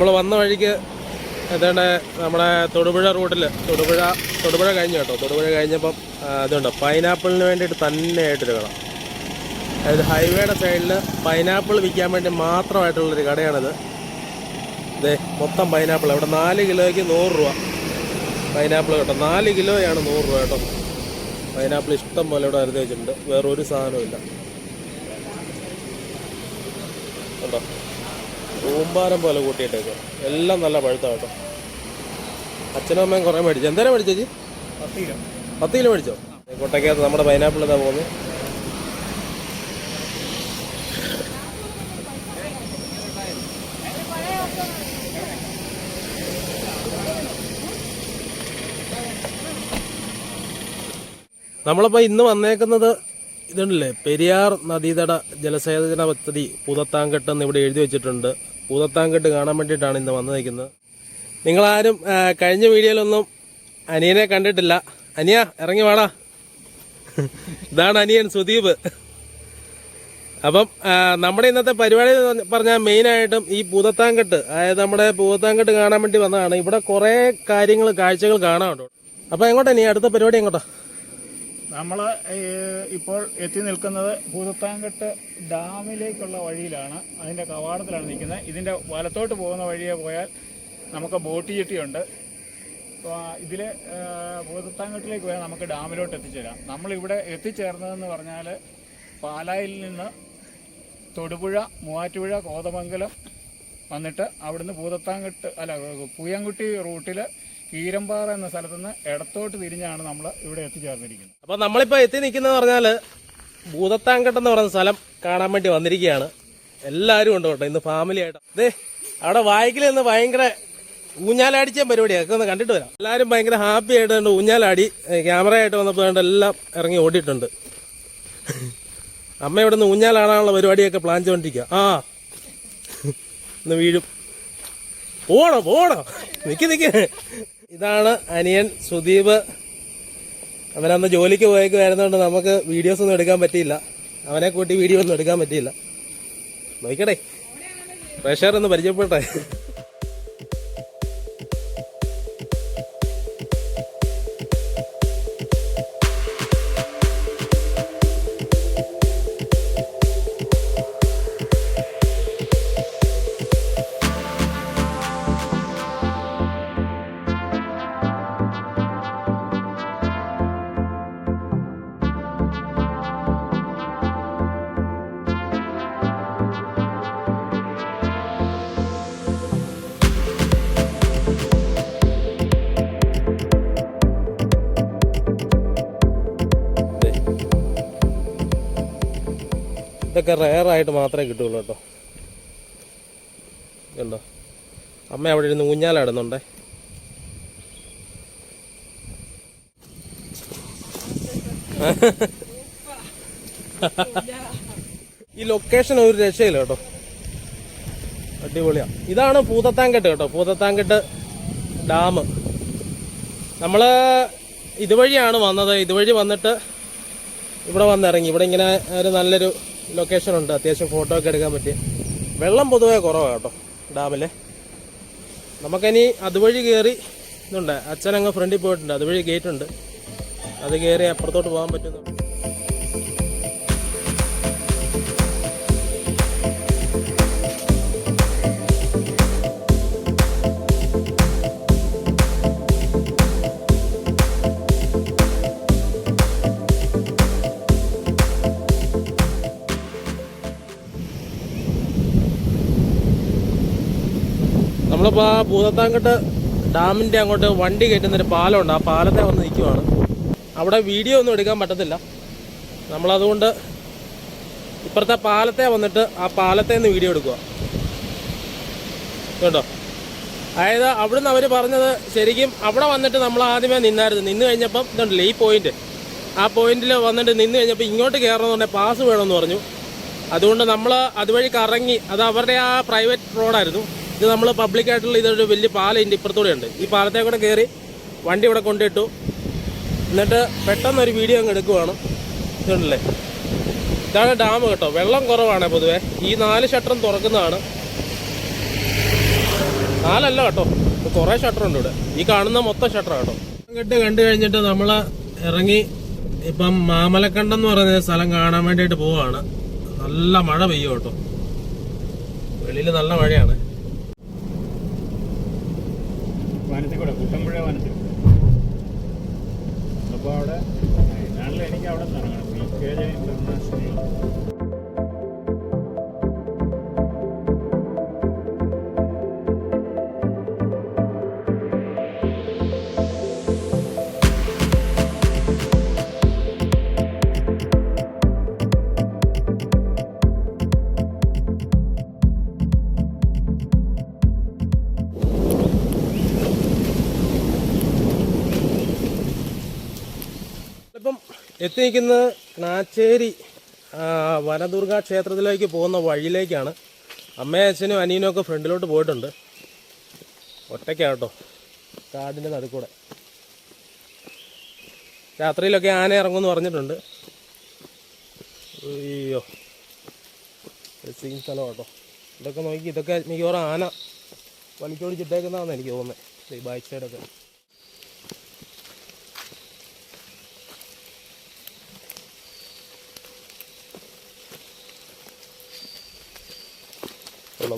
നമ്മൾ വന്ന വഴിക്ക് എന്താണ് നമ്മുടെ തൊടുപുഴ റൂട്ടിൽ തൊടുപുഴ കഴിഞ്ഞു കേട്ടോ. തൊടുപുഴ കഴിഞ്ഞപ്പം ഇതുണ്ട് പൈനാപ്പിളിന് വേണ്ടിയിട്ട് തന്നെയായിട്ടൊരു കട. അതായത് ഹൈവേയുടെ സൈഡിൽ പൈനാപ്പിൾ വിൽക്കാൻ വേണ്ടി മാത്രമായിട്ടുള്ളൊരു കടയാണിത്. ഇതേ മൊത്തം പൈനാപ്പിൾ. അവിടെ 4 കിലോയ്ക്ക് 100 രൂപ പൈനാപ്പിൾ കേട്ടോ. 4 കിലോയാണ് 100 രൂപ കേട്ടോ. പൈനാപ്പിൾ ഇഷ്ടം പോലെ ഇവിടെ അരുതി വെച്ചിട്ടുണ്ട്. വേറൊരു സാധനവും ഇല്ല കേട്ടോ. കൂമ്പാരം പോലെ കൂട്ടിയിട്ടേക്കോ. എല്ലാം നല്ല പഴുത്ത കേട്ടോ. അച്ഛനും അമ്മയും കുറേ മേടിച്ചു. എന്തേരം മേടിച്ചു ചേച്ചി? 10 കിലോ മേടിച്ചോ? കൊട്ടയ്ക്കകത്ത് നമ്മുടെ പൈനാപ്പിൾ ഇതാ പോകുന്നു. നമ്മളിപ്പോൾ ഇന്ന് വന്നേക്കുന്നത് ഇതുണ്ടല്ലേ, പെരിയാർ നദീതട ജലസേചന പദ്ധതി പൂതത്താങ്കെട്ട് എന്ന് ഇവിടെ എഴുതി വെച്ചിട്ടുണ്ട്. പൂതത്താങ്കെട്ട് കാണാൻ വേണ്ടിയിട്ടാണ് ഇന്ന് വന്നു നിൽക്കുന്നത്. നിങ്ങളാരും കഴിഞ്ഞ വീഡിയോയിലൊന്നും അനിയനെ കണ്ടിട്ടില്ല. അനിയ ഇറങ്ങി വാടാ. ഇതാണ് അനിയൻ സുദീപ്. അപ്പം നമ്മുടെ ഇന്നത്തെ പരിപാടി എന്ന് പറഞ്ഞാൽ മെയിനായിട്ടും ഈ പൂതത്താങ്കെട്ട്, അതായത് നമ്മുടെ പൂതത്താങ്കെട്ട് കാണാൻ വേണ്ടി വന്നതാണ്. ഇവിടെ കുറേ കാഴ്ചകൾ കാണാനുണ്ട്. അപ്പം എങ്ങോട്ടാ നീ അടുത്ത പരിപാടി എങ്ങോട്ടാ? നമ്മൾ ഇപ്പോൾ എത്തി നിൽക്കുന്നത് പൂതത്താങ്കെട്ട് ഡാമിലേക്കുള്ള വഴിയിലാണ്. അതിൻ്റെ കവാടത്തിലാണ് നിൽക്കുന്നത്. ഇതിൻ്റെ വലത്തോട്ട് പോകുന്ന വഴിയെ പോയാൽ നമുക്ക് ബോട്ട് ജെട്ടിയുണ്ട്. ഇതിൽ പൂതത്താങ്കെട്ടിലേക്ക് പോയാൽ നമുക്ക് ഡാമിലോട്ട് എത്തിച്ചേരാം. നമ്മളിവിടെ എത്തിച്ചേർന്നതെന്ന് പറഞ്ഞാൽ പാലായിൽ നിന്ന് തൊടുപുഴ, മൂവാറ്റുപുഴ, കോതമംഗലം വന്നിട്ട് അവിടുന്ന് പൂയംകുട്ടി റൂട്ടിൽ കീരമ്പാറ എന്ന സ്ഥലത്തുനിന്ന് ഇടത്തോട്ട് തിരിഞ്ഞാണ് നമ്മൾ ഇവിടെ എത്തിച്ചേർന്നിരിക്കുന്നത്. അപ്പോൾ നമ്മളിപ്പോൾ എത്തി നിൽക്കുന്നത് പറഞ്ഞാൽ പൂതത്താങ്കെട്ട് എന്ന് പറയുന്ന സ്ഥലം കാണാൻ വേണ്ടി വന്നിരിക്കുകയാണ്. എല്ലാവരും ഉണ്ട് കേട്ടോ ഇന്ന് ഫാമിലി ആയിട്ട്. അതെ അവിടെ വായിക്കിൽ നിന്ന് ഭയങ്കര ഊഞ്ഞാലടിച്ച പരിപാടിയൊക്കെ ഒന്ന് കണ്ടിട്ട് വരാം. എല്ലാവരും ഭയങ്കര ഹാപ്പി ആയിട്ട് ഊഞ്ഞാലാടി. ക്യാമറയായിട്ട് വന്നപ്പോൾ എല്ലാം ഇറങ്ങി ഓടിയിട്ടുണ്ട്. അമ്മ ഇവിടെ നിന്ന് ഊഞ്ഞാലാടാനുള്ള പരിപാടിയൊക്കെ പ്ലാൻ ചെയ്തോണ്ടിരിക്കുക. ഇന്ന് വീഴും. പോണോ നിക്ക്. ഇതാണ് അനിയൻ സുദീപ്. അവനന്ന് ജോലിക്ക് പോയേക്കുമായിരുന്നോണ്ട് നമുക്ക് വീഡിയോസ് ഒന്നും എടുക്കാൻ പറ്റിയില്ല. അവനെ കൂട്ടി വീഡിയോ ഒന്നും എടുക്കാൻ പറ്റിയില്ല. നോക്കട്ടെ, പ്രഷർ ഒന്ന് പരിചയപ്പെട്ടെ. ഇതൊക്കെ റെയറായിട്ട് മാത്രമേ കിട്ടുള്ളൂ കേട്ടോ. കണ്ടോ, അമ്മ അവിടെ ഇരുന്ന് ഊഞ്ഞാലാടുന്നുണ്ടേ. ഈ ലൊക്കേഷൻ ഒരു രക്ഷയില്ല കേട്ടോ, അടിപൊളിയാണ്. ഇതാണ് പൂതത്താങ്കെട്ട് കേട്ടോ, പൂതത്താങ്കെട്ട് ഡാം. നമ്മൾ ഇതുവഴിയാണ് വന്നത്. ഇതുവഴി വന്നിട്ട് ഇവിടെ വന്നിറങ്ങി. ഇവിടെ ഇങ്ങനെ ഒരു നല്ലൊരു ലൊക്കേഷൻ ഉണ്ട്, അത്യാവശ്യം ഫോട്ടോ ഒക്കെ എടുക്കാൻ പറ്റിയ. വെള്ളം പൊതുവേ കുറവാണ് കേട്ടോ ഡാമിൽ. നമുക്കിനി അതുവഴി കയറി ഇതുണ്ട്, അച്ഛനങ്ങ് ഫ്രണ്ടിൽ പോയിട്ടുണ്ട്. അതുവഴി ഗേറ്റ് ഉണ്ട്, അത് കയറി അപ്പുറത്തോട്ട് പോകാൻ പറ്റുന്നു. നമ്മളിപ്പോൾ ആ പൂതത്താങ്കെട്ട് ഡാമിൻ്റെ അങ്ങോട്ട് വണ്ടി കയറ്റുന്നൊരു പാലമുണ്ട്. ആ പാലത്തെ വന്ന് നിൽക്കുവാണ്. അവിടെ വീഡിയോ ഒന്നും എടുക്കാൻ പറ്റത്തില്ല. നമ്മളതുകൊണ്ട് ഇപ്പുറത്തെ പാലത്തെ വന്നിട്ട് ആ പാലത്തെ നിന്ന് വീഡിയോ എടുക്കുക കേട്ടോ. അതായത് അവിടുന്ന് അവർ പറഞ്ഞത് ശരിക്കും അവിടെ വന്നിട്ട് നമ്മൾ ആദ്യമേ നിന്നായിരുന്നു. നിന്ന് കഴിഞ്ഞപ്പം ഇതുണ്ടല്ലേ ഈ പോയിന്റ്, ആ പോയിന്റിൽ വന്നിട്ട് നിന്ന് കഴിഞ്ഞപ്പോൾ ഇങ്ങോട്ട് കയറണമെന്നുണ്ടെങ്കിൽ പാസ് വേണമെന്ന് പറഞ്ഞു. അതുകൊണ്ട് നമ്മൾ അതുവഴി കറങ്ങി, അത് അവരുടെ ആ പ്രൈവറ്റ് റോഡായിരുന്നു. ഇത് നമ്മൾ പബ്ലിക്കായിട്ടുള്ള ഇതൊരു വലിയ പാലം ഇതിൻ്റെ ഇപ്പുറത്തൂടെ ഉണ്ട്. ഈ പാലത്തെ കൂടെ കയറി വണ്ടി ഇവിടെ കൊണ്ടിട്ടു. എന്നിട്ട് പെട്ടെന്നൊരു വീഡിയോ അങ്ങ് എടുക്കുവാണ്. ഇതുണ്ടല്ലേ, ഇതാണ് ഡാം കേട്ടോ. വെള്ളം കുറവാണ് പൊതുവേ. ഈ 4 ഷട്ടറും തുറക്കുന്നതാണ്. 4 കേട്ടോ, കുറേ ഷട്ടറുണ്ട് ഇവിടെ. ഈ കാണുന്ന മൊത്തം ഷട്ടറാണ് കേട്ടോ. കെട്ട് കണ്ടു കഴിഞ്ഞിട്ട് നമ്മൾ ഇറങ്ങി ഇപ്പം മാമലക്കണ്ടം എന്ന് പറയുന്ന സ്ഥലം കാണാൻ വേണ്ടിയിട്ട് പോവാണ്. നല്ല മഴ പെയ്യും കേട്ടോ, വെളിയിൽ നല്ല മഴയാണ്. വനത്തിൽ കൂടെ കുട്ടമ്പുഴ വനത്തിൽ. അപ്പോൾ അവിടെ എനിക്ക് അവിടെ നിന്ന് ഇറങ്ങണം. P ഇന്റർനാഷണൽ ഇപ്പം എത്തി നിൽക്കുന്നത് ക്നാച്ചേരി വനദുർഗ ക്ഷേത്രത്തിലേക്ക് പോകുന്ന വഴിയിലേക്കാണ്. അമ്മയും അച്ഛനും അനിയനും ഒക്കെ ഫ്രണ്ടിലോട്ട് പോയിട്ടുണ്ട്. ഒറ്റയ്ക്കാണ് കേട്ടോ, കാടിൻ്റെ നടുക്കൂടെ. രാത്രിയിലൊക്കെ ആന ഇറങ്ങുമെന്ന് പറഞ്ഞിട്ടുണ്ട്. അയ്യോ, സ്ഥലം കേട്ടോ. ഇതൊക്കെ നോക്കി, ഇതൊക്കെ മിക്കവാറും ആന വലിച്ചോടിച്ചിട്ടേക്കുന്നതാണെന്ന് എനിക്ക് തോന്നുന്നത്. ഈ ബാക്ക് സൈഡൊക്കെ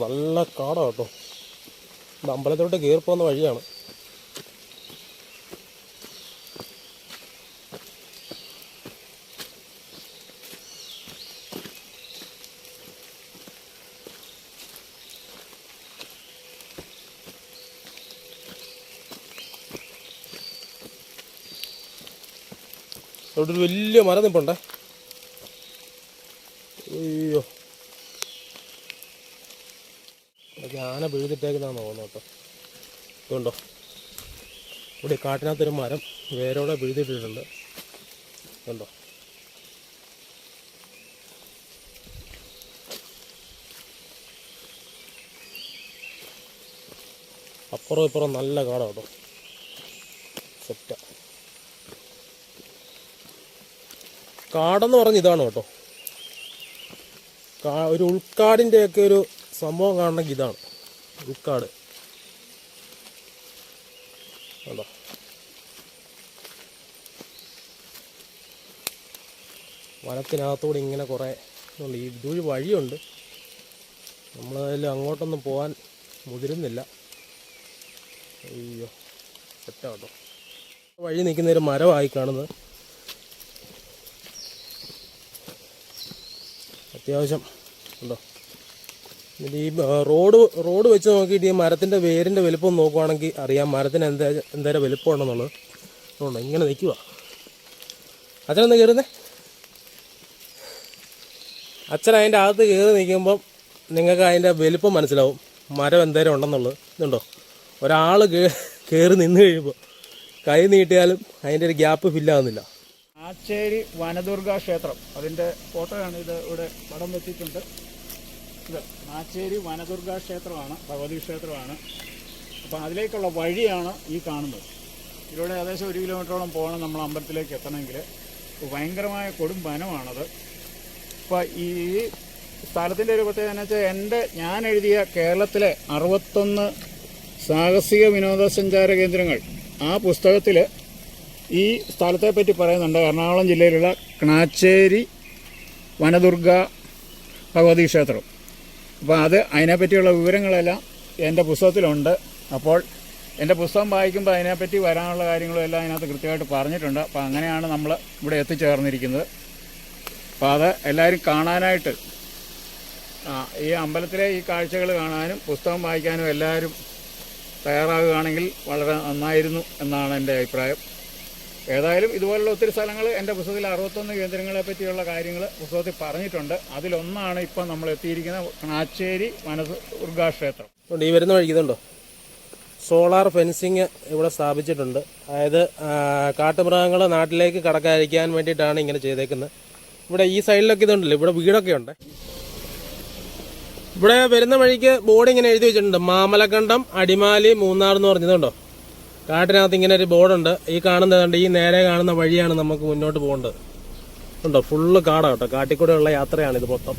നല്ല കാടാണ് കേട്ടോ. ഇത് അമ്പലത്തിലോട്ട് കയറി പോകുന്ന വഴിയാണ്. ഇവിടെ ഒരു വലിയ മരം നിൽപ്പുണ്ടേ. അയ്യോ, അതൊക്കെ ആന പിഴുതിട്ടേക്കുന്നതാണെന്ന് തോന്നുന്നു കേട്ടോ. ഇതുണ്ടോ, ഇവിടെ കാട്ടിനകത്തൊരു മരം വേരോടെ പിഴുതിട്ടിട്ടുണ്ട്. ഇതുണ്ടോ, അപ്പുറം ഇപ്പുറം നല്ല കാടാണ് കേട്ടോ. സെറ്റ കാടെന്ന് പറഞ്ഞ് ഇതാണ് കേട്ടോ. ഒരു ഉൾക്കാടിൻ്റെയൊക്കെ ഒരു സംഭവം കാണണമെങ്കിൽ ഇതാണ് ഉൾക്കാട്. അല്ലോ, വനത്തിനകത്തൂടെ ഇങ്ങനെ കുറേ ഉണ്ട്. ഇതൊരു വഴിയുണ്ട്, നമ്മളതിൽ അങ്ങോട്ടൊന്നും പോകാൻ മുതിരുന്നില്ല. അയ്യോ, സെറ്റാ കേട്ടോ. വഴി നിൽക്കുന്നൊരു മരമായി കാണുന്നത്. അത്യാവശ്യം ഉണ്ടോ. ഈ റോഡ് വെച്ച് നോക്കിയിട്ട് ഈ മരത്തിൻ്റെ വേരിൻ്റെ വലുപ്പം നോക്കുവാണെങ്കിൽ അറിയാം മരത്തിന് എന്തേരം വലുപ്പം ഉണ്ടെന്നുള്ളത്. അതുകൊണ്ട് ഇങ്ങനെ നിൽക്കുക. അച്ഛനൊന്ന് കയറുന്നേ. അച്ഛൻ അതിൻ്റെ അകത്ത് കയറി നിൽക്കുമ്പം നിങ്ങൾക്ക് അതിൻ്റെ വലുപ്പം മനസ്സിലാവും, മരം എന്തേരം ഉണ്ടെന്നുള്ളത്. ഇതുണ്ടോ, ഒരാൾ കയറി നിന്ന് കഴിയുമ്പോൾ കൈ നീട്ടിയാലും അതിൻ്റെ ഒരു ഗ്യാപ്പ് ഫില്ലാകുന്നില്ല. ക്നാച്ചേരി വനദുർഗ ക്ഷേത്രം, അതിൻ്റെ ഫോട്ടോയാണ് ഇത് ഇവിടെ പടം വെച്ചിട്ടുണ്ട്. ഇത് ക്നാച്ചേരി വനദുർഗ ക്ഷേത്രമാണ്, ഭഗവതി ക്ഷേത്രമാണ്. അപ്പോൾ അതിലേക്കുള്ള വഴിയാണ് ഈ കാണുന്നത്. ഇതിലൂടെ ഏകദേശം 1 കിലോമീറ്ററോളം പോകണം നമ്മൾ അമ്പലത്തിലേക്ക് എത്തണമെങ്കിൽ. ഭയങ്കരമായ കൊടും വനമാണത്. അപ്പോൾ ഈ സ്ഥലത്തിൻ്റെ ഒരു പ്രത്യേകത എന്ന് വെച്ചാൽ ഞാൻ എഴുതിയ കേരളത്തിലെ 61 സാഹസിക വിനോദസഞ്ചാര കേന്ദ്രങ്ങൾ, ആ പുസ്തകത്തിൽ ഈ സ്ഥലത്തെപ്പറ്റി പറയുന്നുണ്ട്. എറണാകുളം ജില്ലയിലുള്ള ക്നാച്ചേരി വനദുർഗ ഭഗവതി ക്ഷേത്രം. അപ്പോൾ അതിനെപ്പറ്റിയുള്ള വിവരങ്ങളെല്ലാം എൻ്റെ പുസ്തകത്തിലുണ്ട്. അപ്പോൾ എൻ്റെ പുസ്തകം വായിക്കുമ്പോൾ അതിനെപ്പറ്റി വരാനുള്ള കാര്യങ്ങളും എല്ലാം അതിനകത്ത് കൃത്യമായിട്ട് പറഞ്ഞിട്ടുണ്ട്. അപ്പോൾ അങ്ങനെയാണ് നമ്മൾ ഇവിടെ എത്തിച്ചേർന്നിരിക്കുന്നത്. അപ്പോൾ അത് എല്ലാവരും കാണാനായിട്ട്, ഈ അമ്പലത്തിലെ ഈ കാഴ്ചകൾ കാണാനും പുസ്തകം വായിക്കാനും എല്ലാവരും തയ്യാറാകുകയാണെങ്കിൽ വളരെ നന്നായിരുന്നു എന്നാണ് എൻ്റെ അഭിപ്രായം. ഏതായാലും ഇതുപോലുള്ള ഒത്തിരി സ്ഥലങ്ങൾ എൻ്റെ പുസ്തകത്തിൽ 61 കേന്ദ്രങ്ങളെ പറ്റിയുള്ള കാര്യങ്ങൾ പുസ്തകത്തിൽ പറഞ്ഞിട്ടുണ്ട്. അതിലൊന്നാണ് ഇപ്പം നമ്മൾ എത്തിയിരിക്കുന്ന ക്നാച്ചേരി വനദുർഗ ക്ഷേത്രം. ഈ വരുന്ന വഴിക്കുന്നുണ്ടോ, സോളാർ ഫെൻസിങ് ഇവിടെ സ്ഥാപിച്ചിട്ടുണ്ട്. അതായത് കാട്ടുമൃഗങ്ങൾ നാട്ടിലേക്ക് കടക്കാതിരിക്കാൻ വേണ്ടിയിട്ടാണ് ഇങ്ങനെ ചെയ്തേക്കുന്നത്. ഇവിടെ ഈ സൈഡിലൊക്കെ ഇതുണ്ടല്ലോ, ഇവിടെ വീടൊക്കെ ഉണ്ട്. ഇവിടെ വരുന്ന വഴിക്ക് ബോർഡ് ഇങ്ങനെ എഴുതി വെച്ചിട്ടുണ്ട്, മാമലക്കണ്ടം അടിമാലി മൂന്നാർ എന്ന് പറഞ്ഞതുണ്ടോ. കാട്ടിനകത്ത് ഇങ്ങനെ ഒരു ബോർഡുണ്ട്. ഈ കാണുന്നതുണ്ട്, ഈ നേരെ കാണുന്ന വഴിയാണ് നമുക്ക് മുന്നോട്ട് പോകേണ്ടത്. ഉണ്ടോ, ഫുള്ള് കാടാണ് കേട്ടോ. കാട്ടിക്കൂടെയുള്ള യാത്രയാണ് ഇത് മൊത്തം.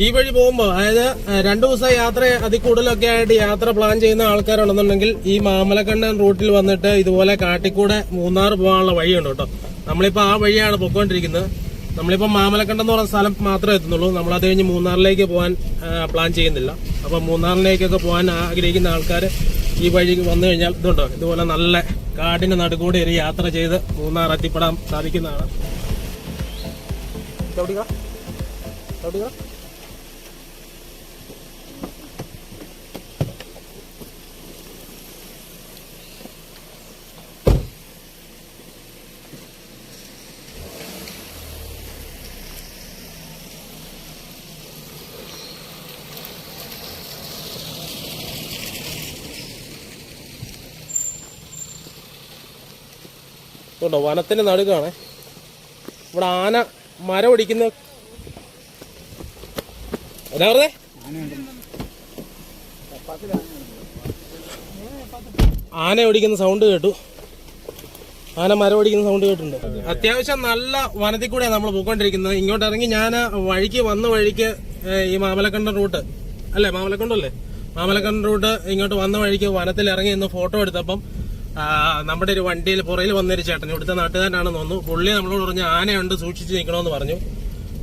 ഈ വഴി പോകുമ്പോൾ അതായത് 2 ദിവസം യാത്ര അതിൽ കൂടുതലൊക്കെ ആയിട്ട് യാത്ര പ്ലാൻ ചെയ്യുന്ന ആൾക്കാരുണ്ടെന്നുണ്ടെങ്കിൽ ഈ മാമലക്കണ്ടൻ റൂട്ടിൽ വന്നിട്ട് ഇതുപോലെ കാട്ടിക്കൂടെ മൂന്നാർ പോകാനുള്ള വഴിയുണ്ട് കേട്ടോ. നമ്മളിപ്പോൾ ആ വഴിയാണ് പൊയ്ക്കൊണ്ടിരിക്കുന്നത്. നമ്മളിപ്പോൾ മാമലക്കണ്ടം എന്ന് പറയുന്ന സ്ഥലം മാത്രമേ എത്തുന്നുള്ളൂ. നമ്മളത് കഴിഞ്ഞ് മൂന്നാറിലേക്ക് പോകാൻ പ്ലാൻ ചെയ്യുന്നില്ല. അപ്പം മൂന്നാറിലേക്കൊക്കെ പോകാൻ ആഗ്രഹിക്കുന്ന ആൾക്കാർ ഈ വഴി വന്നു കഴിഞ്ഞാൽ ഇതുണ്ടോ, ഇതുപോലെ നല്ല കാടിന്റെ നടുക്കൂടെ ഒരു യാത്ര ചെയ്ത് മൂന്നാർ എത്തിപ്പെടാൻ സാധിക്കുന്നതാണ്. ോ വനത്തിന്റെ നടുക്കാണ്. ഇവിടെ ആന മരം ഒടിക്കുന്ന എന്താ പറഞ്ഞേ, ആന ഓടിക്കുന്ന സൗണ്ട് കേട്ടു. ആന മരം ഓടിക്കുന്ന സൗണ്ട് കേട്ടിട്ടുണ്ട്. അത്യാവശ്യം നല്ല വനത്തിൽ കൂടെയാണ് നമ്മൾ പോയിക്കൊണ്ടിരിക്കുന്നത്. ഇങ്ങോട്ട് ഇറങ്ങി ഞാൻ വന്ന വഴിക്ക് ഈ മാമലക്കണ്ടൻ റൂട്ട് അല്ലേ, മാമലക്കണ്ടൻ റൂട്ട് ഇങ്ങോട്ട് വന്ന വഴിക്ക് വനത്തിൽ ഇറങ്ങി നിന്ന് ഫോട്ടോ എടുത്തപ്പം നമ്മുടെ ഒരു വണ്ടിയിൽ പുറയിൽ വന്നൊരു ചേട്ടൻ, ഇവിടുത്തെ നാട്ടുകാരനാണെന്ന് തോന്നുന്നു. പുള്ളി നമ്മളോട് പറഞ്ഞു ആനയുണ്ട്, സൂക്ഷിച്ച് നിൽക്കണമെന്ന് പറഞ്ഞു.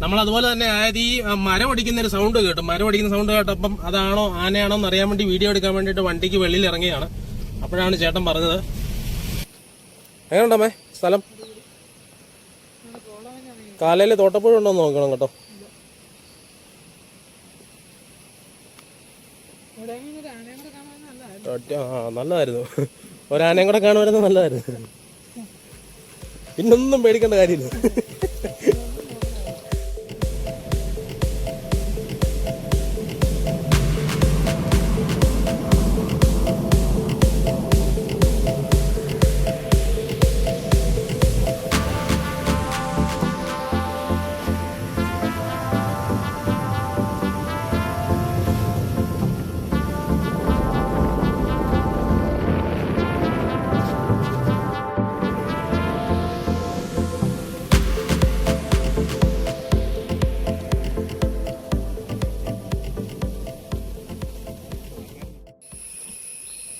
നമ്മൾ അതുപോലെ തന്നെ അതായത് ഈ മരം ഒടിക്കുന്ന ഒരു സൗണ്ട് കേട്ടു. മരം ഒടിക്കുന്ന സൗണ്ട് കേട്ടപ്പം അതാണോ ആനയാണോ എന്ന് അറിയാൻ വേണ്ടി വീഡിയോ എടുക്കാൻ വേണ്ടിയിട്ട് വണ്ടിക്ക് വെളിയിൽ ഇറങ്ങിയാണ്. അപ്പോഴാണ് ചേട്ടൻ പറഞ്ഞത്. എങ്ങനെയുണ്ടമ്മേ സ്ഥലം? കാലയിൽ തോട്ടപ്പുഴ ഉണ്ടോ എന്ന് നോക്കണം കേട്ടോ. നല്ലതായിരുന്നു, ഒരാനയും കൂടെ കാണുമായിരുന്നു, നല്ലതായിരുന്നു. പിന്നൊന്നും പേടിക്കേണ്ട കാര്യമില്ല.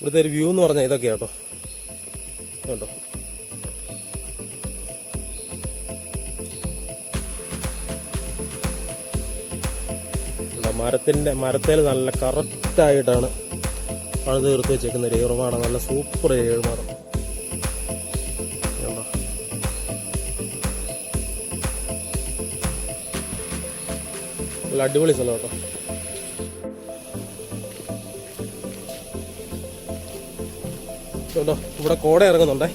ഇവിടുത്തെ ഒരു വ്യൂ എന്ന് പറഞ്ഞാൽ ഇതൊക്കെയാ കേട്ടോ. കേട്ടോ, മരത്തേൽ നല്ല കറക്റ്റായിട്ടാണ് പഴുത് തീർത്ത് വെച്ചേക്കുന്ന ഒരു ഏറുമാടം. നല്ല സൂപ്പർ ഏറുമാടം. നല്ല അടിപൊളി സ്ഥലം കേട്ടോ. കേട്ടോ, ഇവിടെ കോട ഇറങ്ങുന്നുണ്ടേ.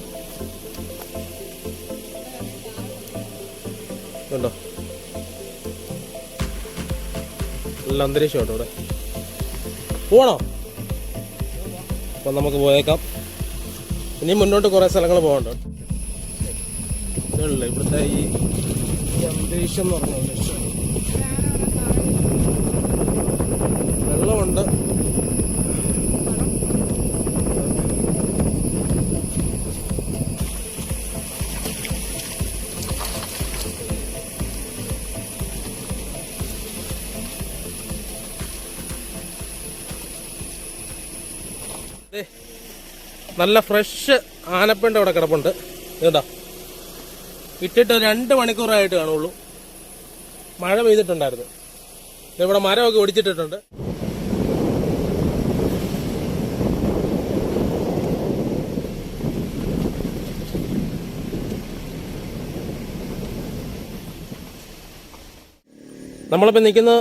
കണ്ടോ, നല്ല അന്തരീക്ഷം കേട്ടോ ഇവിടെ. പോകണോ? അപ്പം നമുക്ക് പോയേക്കാം. ഇനി മുന്നോട്ട് കുറേ സ്ഥലങ്ങൾ പോകണ്ട. ഇതല്ലേ ഇവിടുത്തെ ഈ അന്തരീക്ഷം എന്ന് പറഞ്ഞ അന്തരീക്ഷം. വെള്ളമുണ്ട്. നല്ല ഫ്രഷ് ആനപ്പിണ്ട ഇവിടെ കിടപ്പുണ്ട്. കേട്ടോ, ഇട്ടിട്ട് 2 മണിക്കൂറായിട്ട് കാണുള്ളൂ. മഴ പെയ്തിട്ടുണ്ടായിരുന്നു. ഇവിടെ മരമൊക്കെ ഒടിച്ചിട്ടിട്ടുണ്ട്. നമ്മളിപ്പോൾ നിൽക്കുന്നത്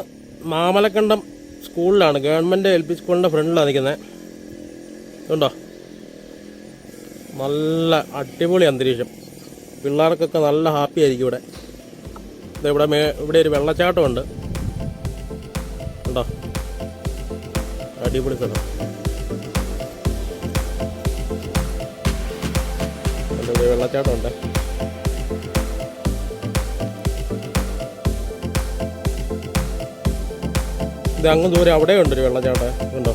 മാമലക്കണ്ടം സ്കൂളിലാണ്. ഗവൺമെൻറ് LP സ്കൂളിൻ്റെ ഫ്രണ്ടിലാണ് നിൽക്കുന്നത്. ഉണ്ടോ, നല്ല അടിപൊളി അന്തരീക്ഷം. പിള്ളേർക്കൊക്കെ നല്ല ഹാപ്പി ആയിരിക്കും ഇവിടെ. ഇവിടെ ഒരു വെള്ളച്ചാട്ടമുണ്ട്. ഉണ്ടോ, അടിപൊളി സ്ഥലം. വെള്ളച്ചാട്ടമുണ്ട്. ഇത് അങ്ങ് ദൂരെ അവിടെ ഉണ്ടൊരു വെള്ളച്ചാട്ടം. ഉണ്ടോ,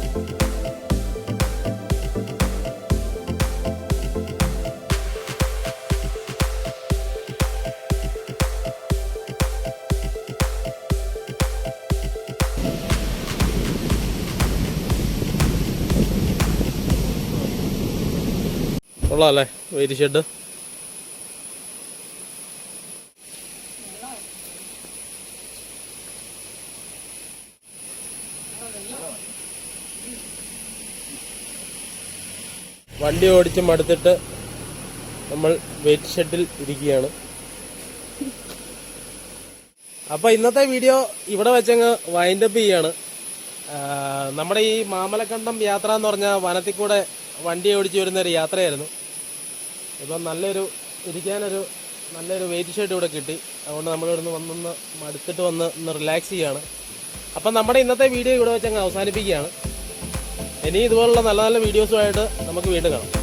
കൊള്ളാമല്ലേ വെയിറ്റ് ഷെഡ്. വണ്ടി ഓടിച്ച് മടുത്തിട്ട് നമ്മൾ വെയിറ്റ് ഷെഡിൽ ഇരിക്കുകയാണ്. അപ്പോൾ ഇന്നത്തെ വീഡിയോ ഇവിടെ വെച്ചങ്ങ് വൈൻഡപ്പ് ചെയ്യാണ്. നമ്മുടെ ഈ മാമലക്കണ്ടം യാത്ര എന്ന് പറഞ്ഞാൽ വനത്തിൽ കൂടെ വണ്ടി ഓടിച്ച് വരുന്നൊരു യാത്രയായിരുന്നു. ഇപ്പം ഇരിക്കാനൊരു നല്ലൊരു വെയിറ്റ് ഷെഡ് ഇവിടെ കിട്ടി. അതുകൊണ്ട് നമ്മളിവിടുന്ന് വന്നൊന്ന് മടുത്തിട്ട് ഒന്ന് റിലാക്സ് ചെയ്യാണ്. അപ്പം നമ്മുടെ ഇന്നത്തെ വീഡിയോ ഇവിടെ വെച്ചങ്ങ് അവസാനിപ്പിക്കുകയാണ്. ഇനി ഇതുപോലുള്ള നല്ല നല്ല വീഡിയോസുമായിട്ട് നമുക്ക് വീണ്ടും കാണാം.